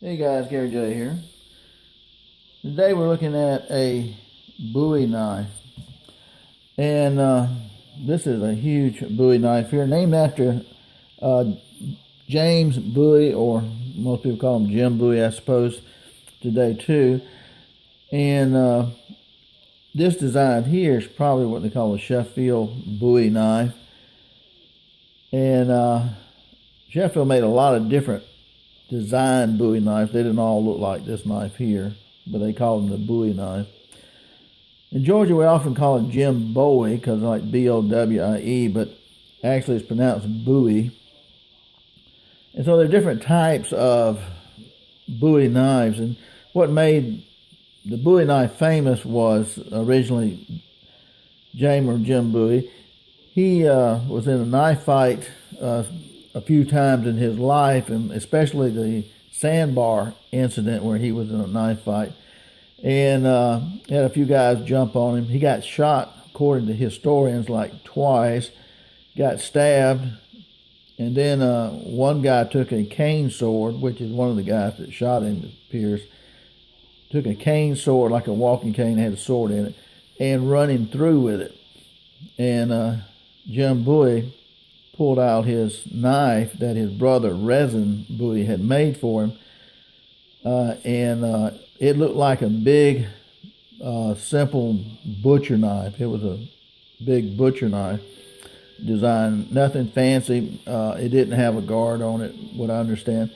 Hey guys, Gary J here. Today we're looking at a Bowie knife. And this is a huge Bowie knife here, named after James Bowie, or most people call him Jim Bowie, I suppose, today too. And this design here is probably what they call a Sheffield Bowie knife. And Sheffield made a lot of different design Bowie knives. They didn't all look like this knife here, but they called them the Bowie knife. In Georgia, we often call it Jim Bowie because like B-O-W-I-E, but actually it's pronounced Bowie. And so there are different types of Bowie knives, and what made the Bowie knife famous was originally Jim Bowie. He was in a knife fight a few times in his life, and especially the sandbar incident where he was in a knife fight, and had a few guys jump on him. He got shot, according to historians, like twice, got stabbed, and then one guy took a cane sword, which is one of the guys that shot him, it appears, took a cane sword, like a walking cane, had a sword in it, and run him through with it. And Jim Bowie pulled out his knife that his brother Resin Bowie had made for him, and it looked like a big, simple butcher knife. It was a big butcher knife design, nothing fancy. It didn't have a guard on it, what I understand.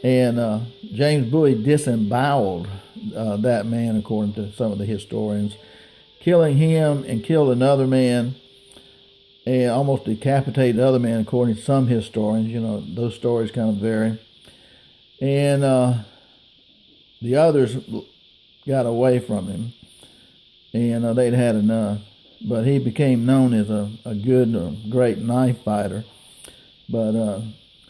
And James Bowie disemboweled that man, according to some of the historians, killing him and killed another man, and almost decapitated the other man, according to some historians. You know, those stories kind of vary. And the others got away from him, and they'd had enough. But he became known as a good, great knife fighter. But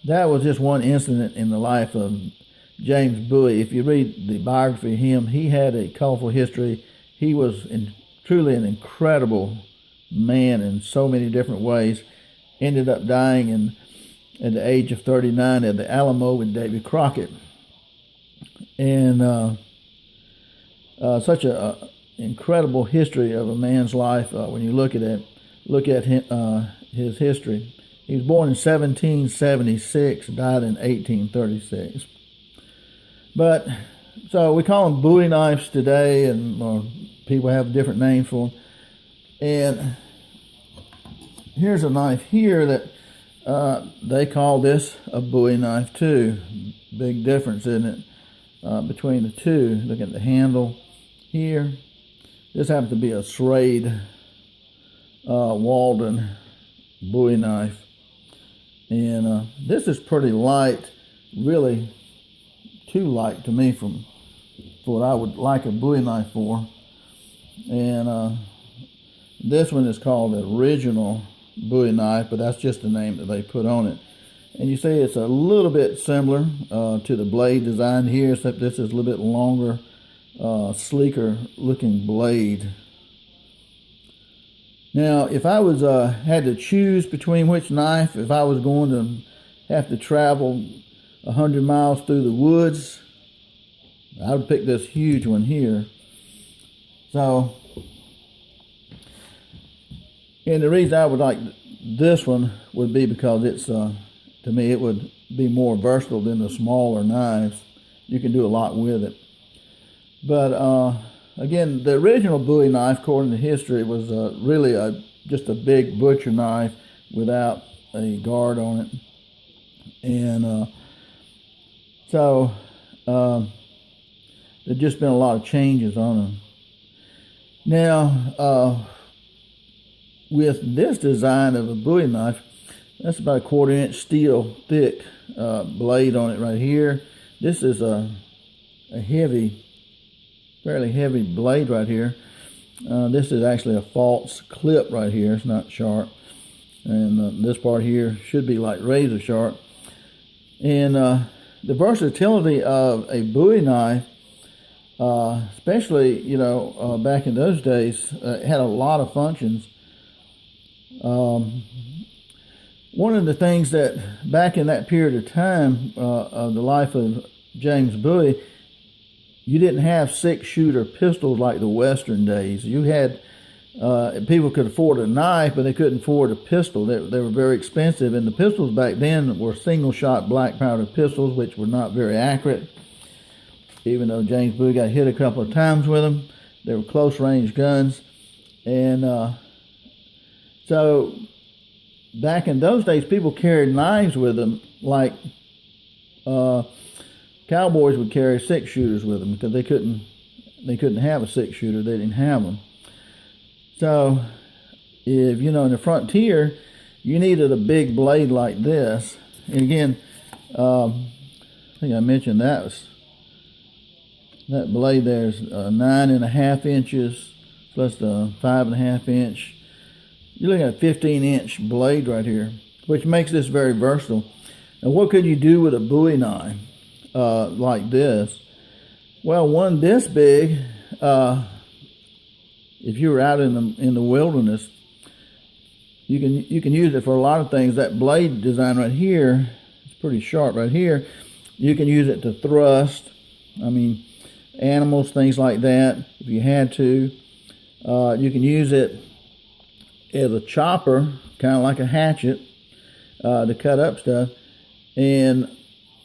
that was just one incident in the life of James Bowie. If you read the biography of him, he had a colorful history. He was truly an incredible man in so many different ways. Ended up dying at the age of 39 at the Alamo with Davy Crockett. And such a incredible history of a man's life when you look at his history. He was born in 1776, died in 1836. But so we call them Bowie knives today, and people have different names for them. And here's a knife here that they call this a Bowie knife too. Big difference, isn't it, between the two? Look at the handle here. This happens to be a Schrade Walden Bowie knife. And this is pretty light, really too light to me for what I would like a Bowie knife for. And this one is called the original Bowie knife, but that's just the name that they put on it. And you see it's a little bit similar to the blade design here, except this is a little bit longer, sleeker looking blade. Now, if I was had to choose between which knife, if I was going to have to travel 100 miles through the woods, I would pick this huge one here. So, and the reason I would like this one would be because it's, to me, it would be more versatile than the smaller knives. You can do a lot with it. But again, the original Bowie knife, according to history, was really just a big butcher knife without a guard on it. And so there's just been a lot of changes on them. Now, with this design of a Bowie knife, that's about a 1/4 inch steel thick blade on it right here. This is a heavy, fairly heavy blade right here. This is actually a false clip right here. It's not sharp. And this part here should be like razor sharp. And the versatility of a Bowie knife, especially, back in those days, had a lot of functions. One of the things that back in that period of time of the life of James Bowie, you didn't have 6-shooter pistols like the Western days. You had people could afford a knife, but they couldn't afford a pistol. They were very expensive, and the pistols back then were single-shot black powder pistols, which were not very accurate. Even though James Bowie got hit a couple of times with them, they were close-range guns. And so back in those days, people carried knives with them, like cowboys would carry 6-shooters with them because they couldn't have a 6-shooter. They didn't have them. So if, in the frontier, you needed a big blade like this. And again, I think I mentioned that blade there is 9.5 inches plus the 5.5 inch. You're looking at a 15-inch blade right here, which makes this very versatile. And what could you do with a Bowie knife like this? Well, one this big, if you were out in the wilderness, you can use it for a lot of things. That blade design right here, it's pretty sharp right here. You can use it to thrust. I mean, animals, things like that, if you had to. You can use it as a chopper, kind of like a hatchet, to cut up stuff. And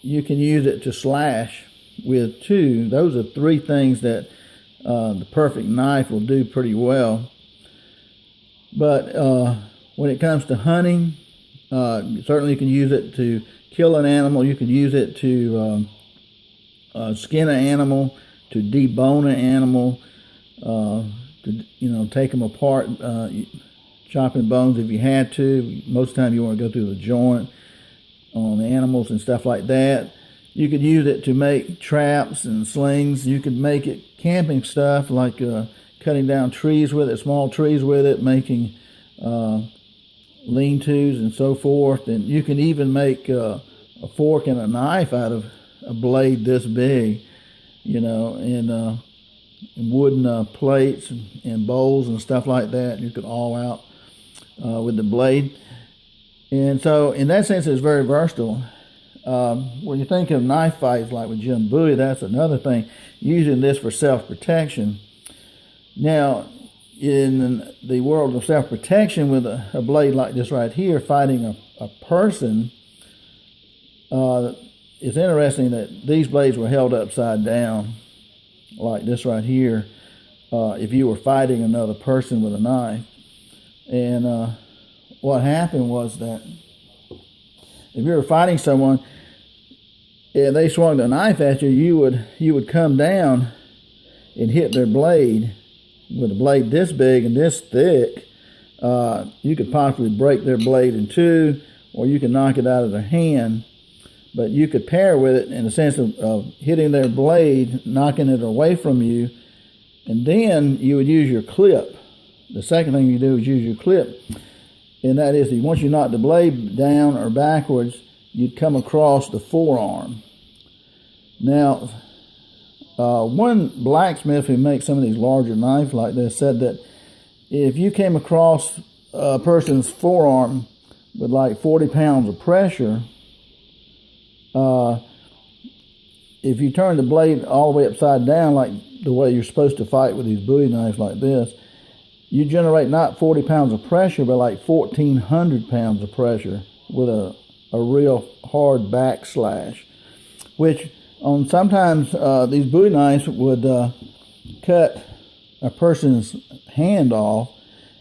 you can use it to slash with too. Those are 3 things that the perfect knife will do pretty well. But when it comes to hunting, certainly you can use it to kill an animal. You can use it to skin an animal, to debone an animal, to take them apart, chopping bones if you had to. Most of the time you want to go through the joint on the animals and stuff like that. You could use it to make traps and slings. You could make it camping stuff, like cutting down trees with it, small trees with it, making lean-tos and so forth. And you can even make a fork and a knife out of a blade this big, and wooden plates and bowls and stuff like that. You could all out with the blade. And so in that sense, it's very versatile. When you think of knife fights like with Jim Bowie, that's another thing, using this for self-protection. Now, in the world of self-protection with a blade like this right here, fighting a person, it's interesting that these blades were held upside down like this right here if you were fighting another person with a knife. And what happened was that if you were fighting someone and they swung the knife at you, you would come down and hit their blade with a blade this big and this thick. You could possibly break their blade in 2, or you could knock it out of their hand. But you could pair with it in the sense of hitting their blade, knocking it away from you, and then you would use your clip. The second thing you do is use your clip, and that is, once you knock the blade down or backwards, you'd come across the forearm. Now, one blacksmith who makes some of these larger knives like this said that if you came across a person's forearm with like 40 pounds of pressure, if you turn the blade all the way upside down, like the way you're supposed to fight with these Bowie knives like this, you generate not 40 pounds of pressure, but like 1,400 pounds of pressure with a real hard backslash, which sometimes these Bowie knives would cut a person's hand off,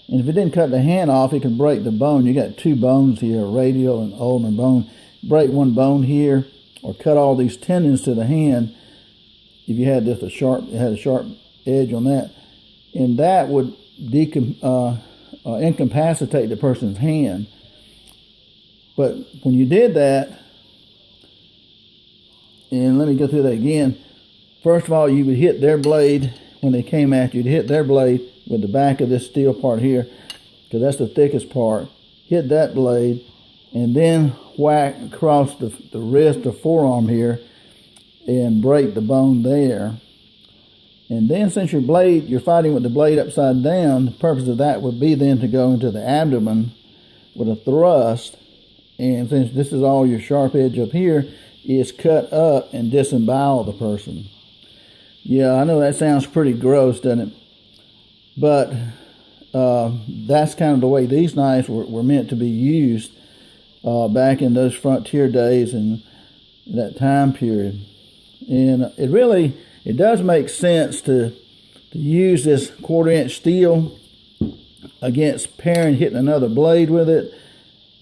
and if it didn't cut the hand off, it could break the bone. You got 2 bones here, a radial and ulnar bone. Break one bone here, or cut all these tendons to the hand if you had just a sharp edge on that, and that would incapacitate the person's hand. But when you did that, and let me go through that again. First of all, you would hit their blade when they came at you. You'd hit their blade with the back of this steel part here, because that's the thickest part. Hit that blade, and then whack across the wrist or forearm here and break the bone there. And then since you're fighting with the blade upside down, the purpose of that would be then to go into the abdomen with a thrust. And since this is all your sharp edge up here, is cut up and disembowel the person. Yeah, I know that sounds pretty gross, doesn't it? But that's kind of the way these knives were meant to be used back in those frontier days and that time period. And it does make sense to use this 1/4-inch steel against hitting another blade with it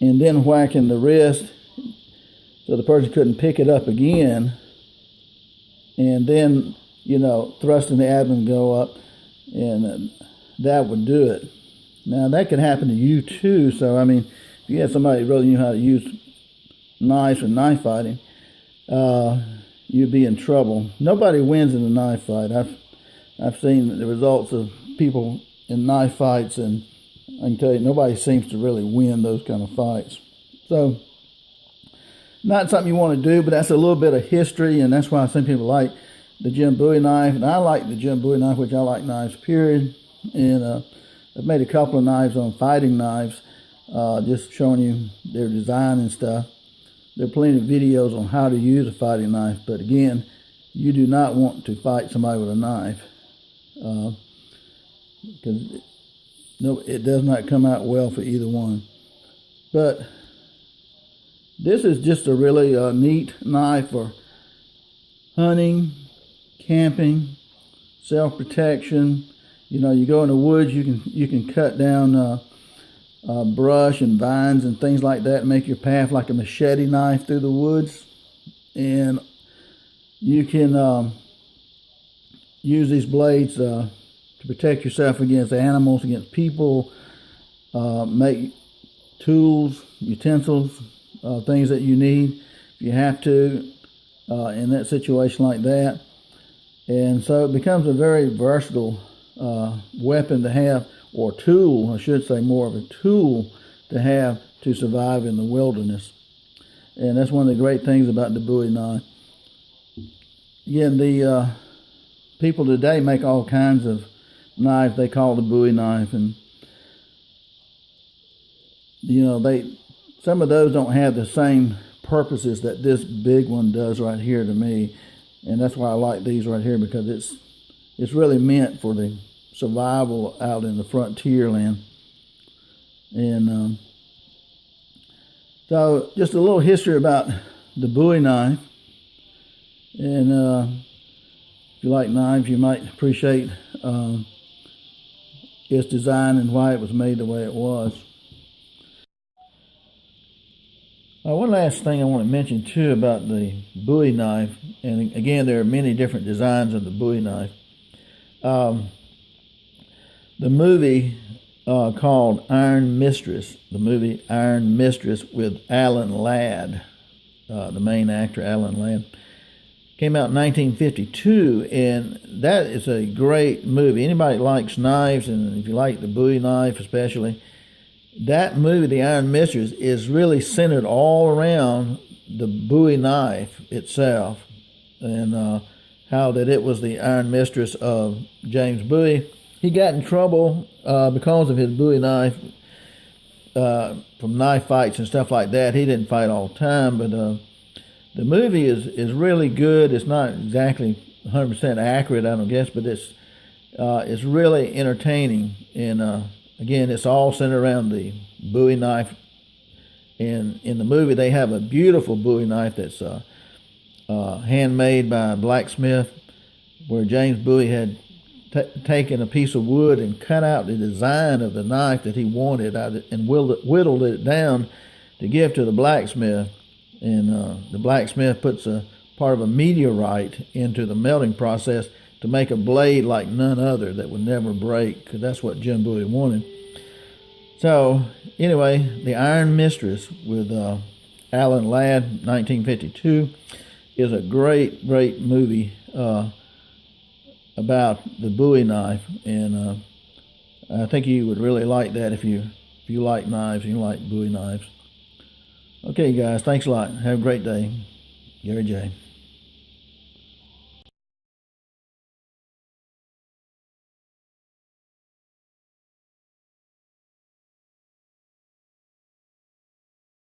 and then whacking the wrist so the person couldn't pick it up again, and then, thrusting the abdomen go up, and that would do it. Now, that could happen to you too. So, I mean, if you had somebody who really knew how to use knives for knife fighting, you'd be in trouble. Nobody wins in a knife fight. I've seen the results of people in knife fights, and I can tell you, nobody seems to really win those kind of fights. So, not something you want to do, but that's a little bit of history, and that's why some people like the Jim Bowie knife, and I like the Jim Bowie knife, which I like knives, period. And I've made a couple of knives on fighting knives, just showing you their design and stuff. There are plenty of videos on how to use a fighting knife, but again, you do not want to fight somebody with a knife, because it does not come out well for either one. But this is just a really neat knife for hunting, camping, self-protection. You go in the woods, you can cut down brush and vines and things like that, and make your path like a machete knife through the woods. And you can use these blades to protect yourself against animals, against people, make tools, utensils, things that you need if you have to in that situation like that. And so it becomes a very versatile weapon to have, or tool, I should say, more of a tool to have to survive in the wilderness. And that's one of the great things about the Bowie knife. Again, the people today make all kinds of knives they call the Bowie knife, and some of those don't have the same purposes that this big one does right here to me. And that's why I like these right here, because it's really meant for the survival out in the frontier land. And so just a little history about the Bowie knife. And if you like knives, you might appreciate its design and why it was made the way it was. One last thing I want to mention too about the Bowie knife, and again, there are many different designs of the Bowie knife. The movie called Iron Mistress, the movie Iron Mistress with Alan Ladd, the main actor Alan Ladd, came out in 1952, and that is a great movie. Anybody that likes knives, and if you like the Bowie knife especially, that movie, The Iron Mistress, is really centered all around the Bowie knife itself, and how that it was the Iron Mistress of James Bowie. He got in trouble because of his Bowie knife from knife fights and stuff like that. He didn't fight all the time, but the movie is really good. It's not exactly 100% accurate, I don't guess, but it's really entertaining. And again, it's all centered around the Bowie knife. And in the movie, they have a beautiful Bowie knife that's handmade by a blacksmith, where James Bowie had taken a piece of wood and cut out the design of the knife that he wanted and whittled it down to give to the blacksmith. And the blacksmith puts a part of a meteorite into the melting process to make a blade like none other that would never break, because that's what Jim Bowie wanted. So anyway, The Iron Mistress with Alan Ladd, 1952, is a great, great movie about the Bowie knife, and I think you would really like that if you like knives and you like Bowie knives. Okay, guys, thanks a lot. Have a great day. Gary J.